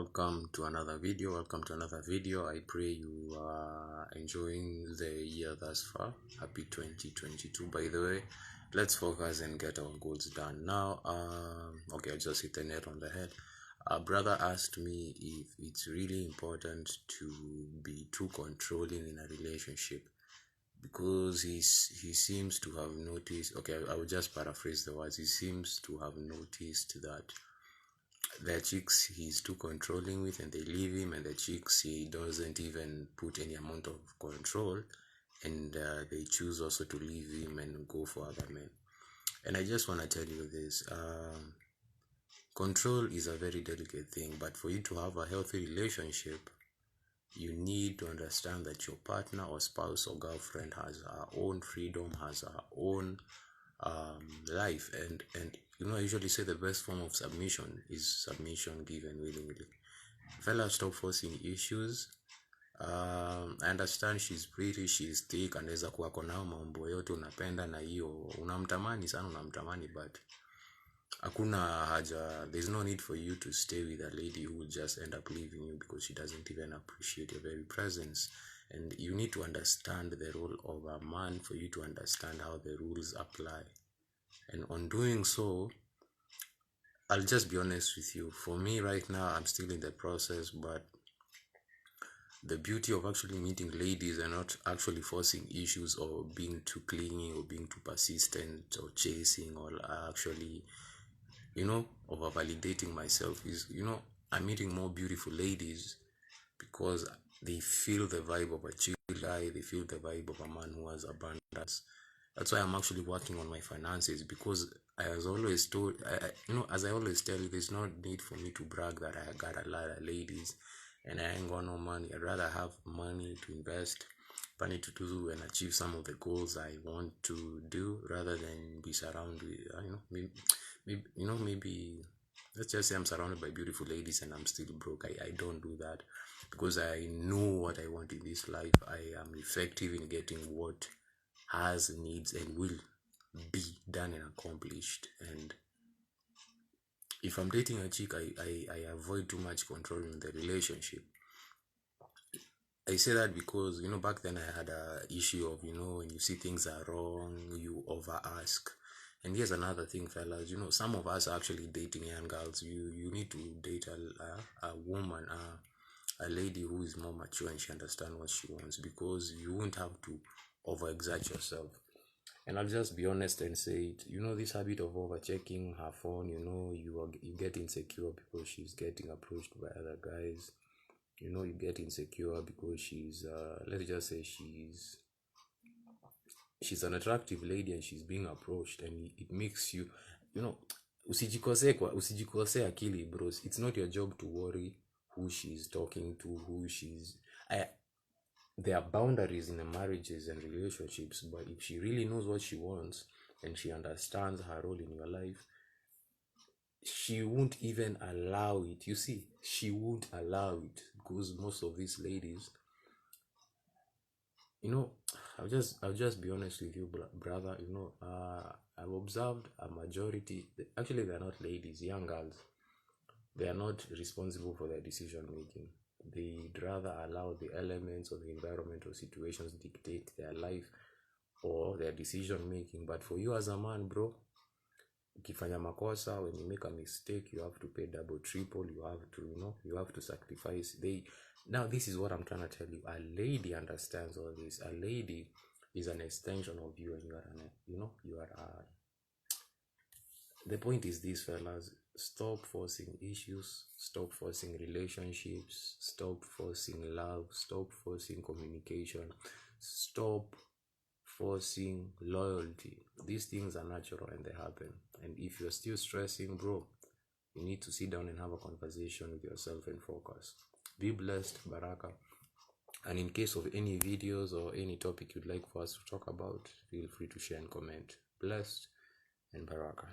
welcome to another video. I pray you are enjoying the year thus far. Happy 2022. By the way, let's focus and get our goals done now. Okay, I just hit the net on the head. A brother asked me if it's really important to be too controlling in a relationship, because he seems to have noticed. Okay, I will just paraphrase the words. He seems to have noticed that the chicks he's too controlling with, and they leave him, and the chicks he doesn't even put any amount of control, and they choose also to leave him and go for other men. And I just want to tell you this: control is a very delicate thing, but for you to have a healthy relationship, you need to understand that your partner or spouse or girlfriend has her own freedom, has her own life, and I usually say the best form of submission is submission given willingly. Fellas, stop forcing issues. I understand she's pretty, she's thick, anaweza kuwa kona mambo yote unapenda na hiyo unamtamani sana, but hakuna haja. There's no need for you to stay with a lady who will just end up leaving you because she doesn't even appreciate your very presence. And you need to understand the role of a man for you to understand how the rules apply. And on doing so, I'll just be honest with you. For me right now, I'm still in the process, but the beauty of actually meeting ladies and not actually forcing issues or being too clingy or being too persistent or chasing or actually, over validating myself is, I'm meeting more beautiful ladies because they feel the vibe of a chill guy, they feel the vibe of a man who has abundance. That's why I'm actually working on my finances, because as I always tell you, there's no need for me to brag that I got a lot of ladies and I ain't got no money. I'd rather have money to invest, money to do and achieve some of the goals I want to do, rather than be surrounded with, maybe let's just say I'm surrounded by beautiful ladies and I'm still broke. I don't do that, because I know what I want in this life. I am effective in getting what has needs and will be done and accomplished. And if I'm dating a chick, I avoid too much control in the relationship. I say that because back then I had a issue of when you see things are wrong, you over ask. And here's another thing, fellas. Some of us are actually dating young girls. You need to date a woman, a lady who is more mature and she understands what she wants, because you won't have to overexert yourself. And I'll just be honest and say it. This habit of overchecking her phone, you get insecure because she's getting approached by other guys. You get insecure because she's let's just say she's an attractive lady and she's being approached, and it makes you usijikose akili, bros. It's not your job to worry who she's talking to, there are boundaries in the marriages and relationships, but if she really knows what she wants and she understands her role in your life, she won't even allow it. You see, she won't allow it, because most of these ladies, I'll just be honest with you, brother. I've observed a majority, actually they're not ladies, young girls. They are not responsible for their decision making. They'd rather allow the elements or the environment or situations dictate their life or their decision making. But for you as a man, bro, ukifanya makosa, when you make a mistake, you have to pay double, triple. You have to sacrifice. Now this is what I'm trying to tell you. A lady understands all this. A lady is an extension of you, and you are the point is this, fellas: stop forcing issues, stop forcing relationships, stop forcing love, stop forcing communication, stop forcing loyalty. These things are natural and they happen. And if you're still stressing, bro, you need to sit down and have a conversation with yourself and focus. Be blessed, Baraka. And in case of any videos or any topic you'd like for us to talk about, feel free to share and comment. Blessed and Baraka.